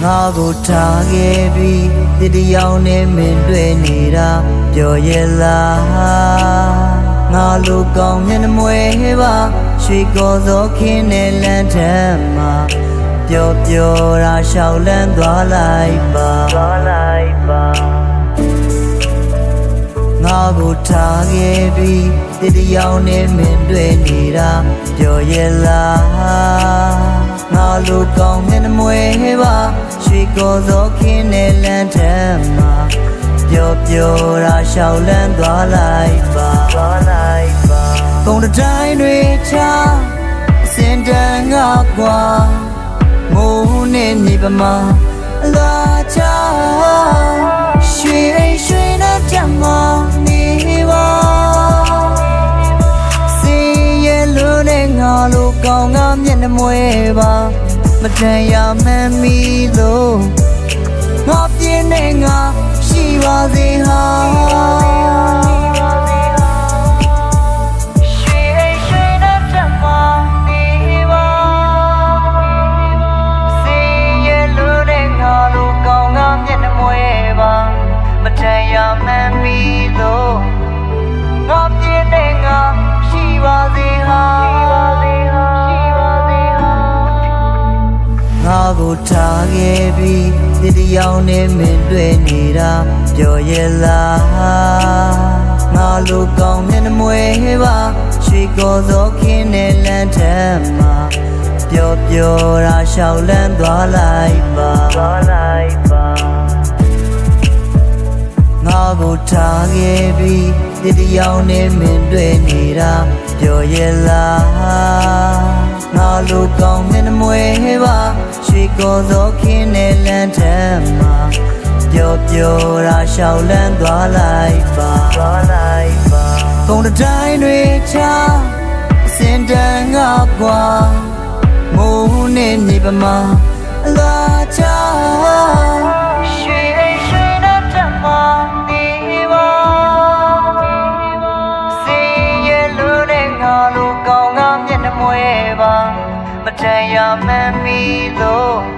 ငါကိုထားခဲ့ပြီးဒီတယောက်နဲ့မင်းတွေ့နေတာပြောရဲ့လားငါလိုကောင်းမျက်နှာမွေးပါရွှေကော်စောခင်းနဲ့လမ်းထမ်းမှာပျော်ပျော်ရာရှောက်လန်းသွားလိုက်ပါငါကိုထားခဲ့ပြီးဒီတယောက်နဲ့မင်းတွေ့နေတာပြောရဲ့လားငါလိုကောင်းမျက်နှာမွေးပါရွှေကော်စောခင်းနဲ့လမ်းထမ်းမှာပျော်ပျော်ရာရှောက်လန်းသွားလိုက်ပါကုန်တိုင်းတွေချအစင်တန်ငါကွာမိုးနဲ့မြေပမာအလားချရွှေနဲ့တမနေပါစီရဲ့လို့နဲ့ငါလိုကောင်းငါမျက်နှာမွေးပါမတန်ရမှန်းမီလို့ငါပြင်းနေငါရှိပါစေဟာရမှန်းမီလို့ငါပြင်းနေငါရှိပါစေဟာငါကိုထားခဲ့ပြီးဒီတယောက်နဲ့မင်းတွေ့နေတာပြောရဲ့လားငါလိုကောင်းမျက်နှာမွေးပါရွှေကော်စောခင်းနဲ့လမ်းထမ်းမှာပျော်ပျော်ရာရှောက်လန်းသွားလိုက်ပါငါကိုထားခဲ့ပြီးဒီတယောက်နဲ့မင်းတွေ့နေတာပြောရဲ့လားငါလိုကောင်းမျက်နှာမွေးပါရွှေကော်စောခင်းနဲ့လမ်းထမ်းမှာပျော်ပျော်ရာရှောက်လန်းသွားလိုက်ပါကုန်တိုင်းတွေချအစင်တန်ငါကွာမိုးနဲ့မြေပမာအလားချရွှေနဲ့တမမတန်ရမှန်းမီလို့